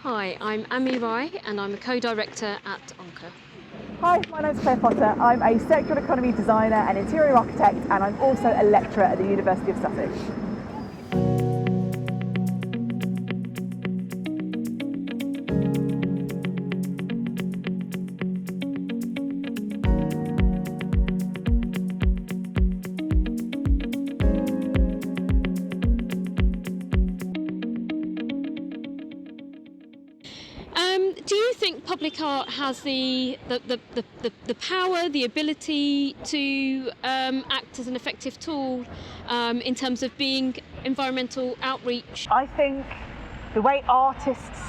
Hi, I'm Amy Rai and I'm a co-director at Onca. Hi, my name's Claire Potter. I'm a circular economy designer and interior architect, and I'm also a lecturer at the University of Sussex. Do you think public art has the power, the ability to act as an effective tool in terms of being environmental outreach? I think the way artists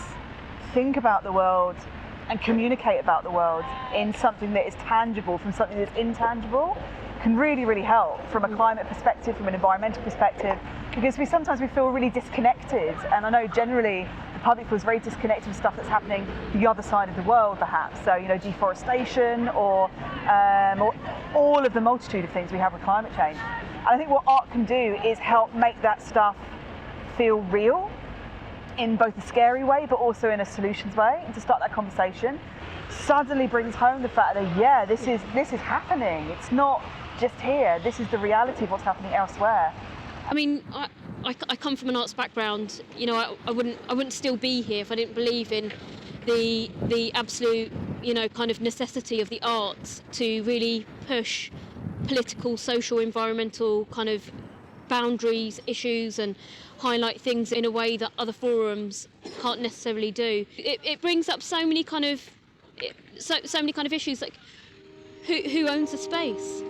think about the world and communicate about the world in something that is tangible from something that's intangible can really help from a climate perspective, from an environmental perspective, because sometimes we feel really disconnected, and I know generally the public feels very disconnected from stuff that's happening the other side of the world, perhaps. So, deforestation or all of the multitude of things we have with climate change. And I think what art can do is help make that stuff feel real in both a scary way, but also in a solutions way, and to start that conversation suddenly brings home the fact that this is happening. It's not just here. This is the reality of what's happening elsewhere. I mean, I come from an arts background. I wouldn't still be here if I didn't believe in the absolute kind of necessity of the arts to really push political, social, environmental kind of boundaries, issues, and highlight things in a way that other forums can't necessarily do. It brings up so many kind of issues, like who owns the space.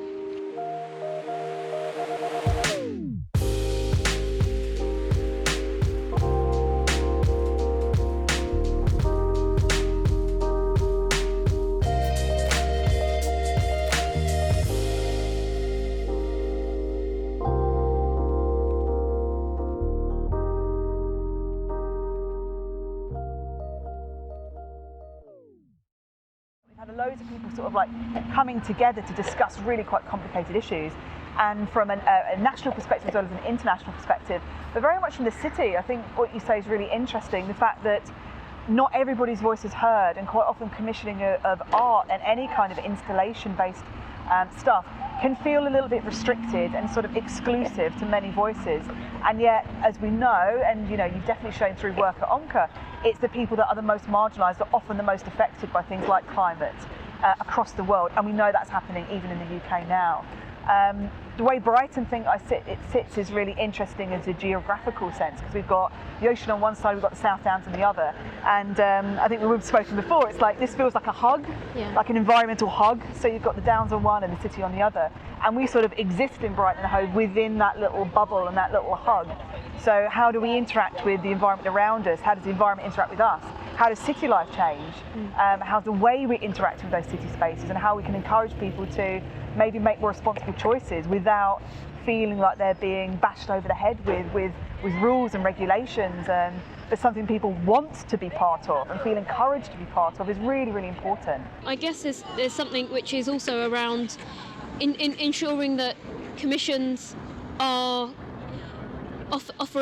Loads of people sort of like coming together to discuss really quite complicated issues, and from a national perspective as well as an international perspective, but very much from the city. I think what you say is really interesting, the fact that not everybody's voice is heard, and quite often commissioning of art and any kind of installation based stuff can feel a little bit restricted and sort of exclusive to many voices. And yet, as we know, and you've definitely shown through work at Onca, it's the people that are the most marginalised, that are often the most affected by things like climate across the world, and we know that's happening even in the UK now. The way Brighton it sits is really interesting as a geographical sense, because we've got the ocean on one side, we've got the South Downs on the other, and I think we've spoken before, it's like this feels like a hug, like an environmental hug. So you've got the Downs on one and the city on the other, and we sort of exist in Brighton Hove within that little bubble and that little hug. So how do we interact with the environment around us? How does the environment interact with us? How does city life change? How's the way we interact with those city spaces, and how we can encourage people to maybe make more responsible choices without feeling like they're being bashed over the head with rules and regulations, but something people want to be part of and feel encouraged to be part of is really important. I guess there's something which is also around in ensuring that commissions offer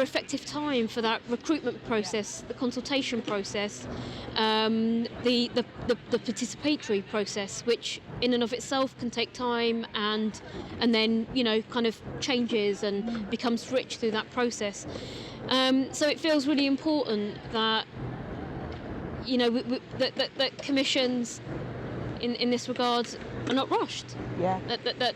effective time for that recruitment process, the consultation process, the participatory process, which in and of itself can take time and then kind of changes and becomes rich through that process. So it feels really important that that commissions in this regard are not rushed. Yeah. That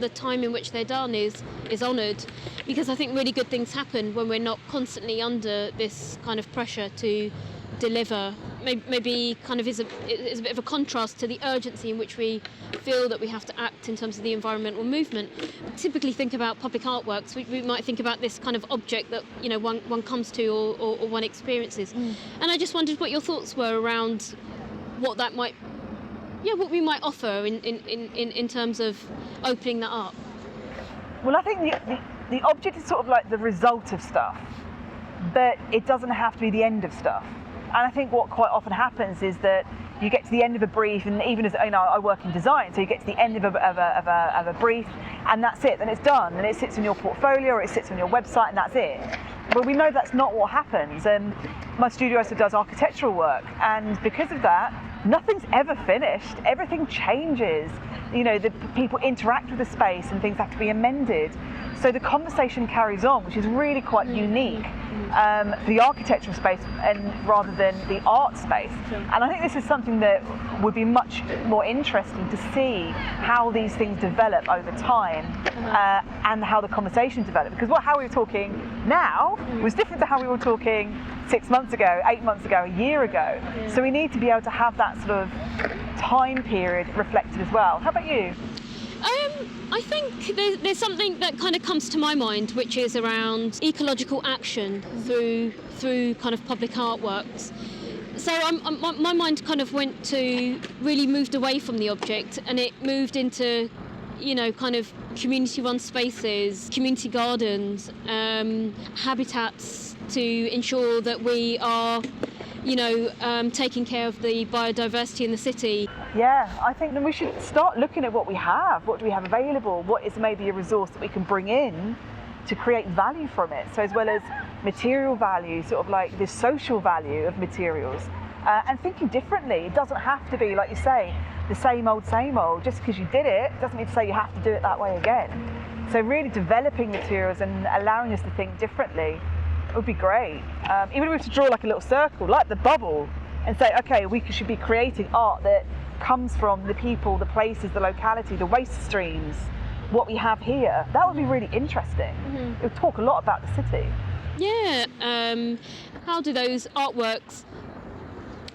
the time in which they're done is honoured, because I think really good things happen when we're not constantly under this kind of pressure to deliver. Maybe kind of is a bit of a contrast to the urgency in which we feel that we have to act in terms of the environmental movement. We typically think about public artworks, we might think about this kind of object that one comes to or one experiences. And I just wondered what your thoughts were around what that might. Yeah, what we might offer in terms of opening that up. Well, I think the object is sort of like the result of stuff, but it doesn't have to be the end of stuff. And I think what quite often happens is that you get to the end of a brief, and even as I work in design, so you get to the end of a brief, and that's it, and it's done, and it sits in your portfolio or it sits on your website, and that's it. But we know that's not what happens. And my studio also does architectural work, and because of that, nothing's ever finished. Everything changes. You know, the people interact with the space and things have to be amended. So the conversation carries on, which is really quite unique for the architectural space and rather than the art space. And I think this is something that would be much more interesting to see how these things develop over time and how the conversation develop. Because how we were talking now was different to how we were talking 6 months ago, 8 months ago, a year ago. So we need to be able to have that sort of time period reflected as well. How about you? I think there's something that kind of comes to my mind, which is around ecological action through kind of public artworks. So my mind kind of moved away from the object, and it moved into, you know, kind of community-run spaces, community gardens, habitats to ensure that we are, you know, taking care of the biodiversity in the city. Yeah, I think that we should start looking at what we have. What do we have available? What is maybe a resource that we can bring in to create value from it? So as well as material value, sort of like the social value of materials, and thinking differently. It doesn't have to be, like you say, the same old. Just because you did it doesn't mean to say you have to do it that way again. So really developing materials and allowing us to think differently would be great. Even if we were to draw like a little circle, like the bubble, and say, okay, we should be creating art that comes from the people, the places, the locality, the waste streams, what we have here. That would be really interesting. It would talk a lot about the city. Yeah, how do those artworks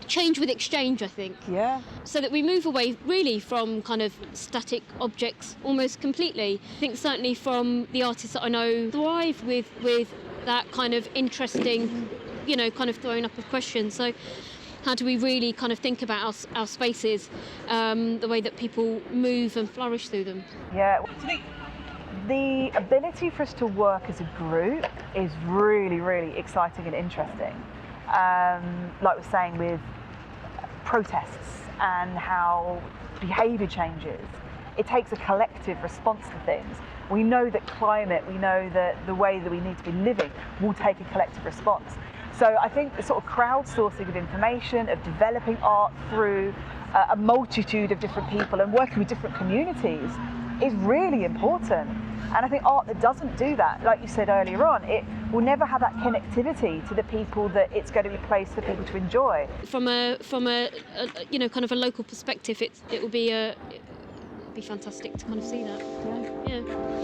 change with exchange, I think? Yeah. So that we move away really from kind of static objects almost completely. I think certainly from the artists that I know thrive with that kind of interesting, you know, kind of throwing up of questions. So how do we really kind of think about our spaces, the way that people move and flourish through them? Yeah. The ability for us to work as a group is really, really exciting and interesting. Like we're saying with protests and how behaviour changes, it takes a collective response to things. We know that climate, we know that the way that we need to be living will take a collective response. So I think the sort of crowdsourcing of information, of developing art through a multitude of different people and working with different communities is really important. And I think art that doesn't do that, like you said earlier on, it will never have that connectivity to the people that it's going to be placed for people to enjoy. From a you know, kind of a local perspective, it will be fantastic to kind of see that. Yeah. Yeah.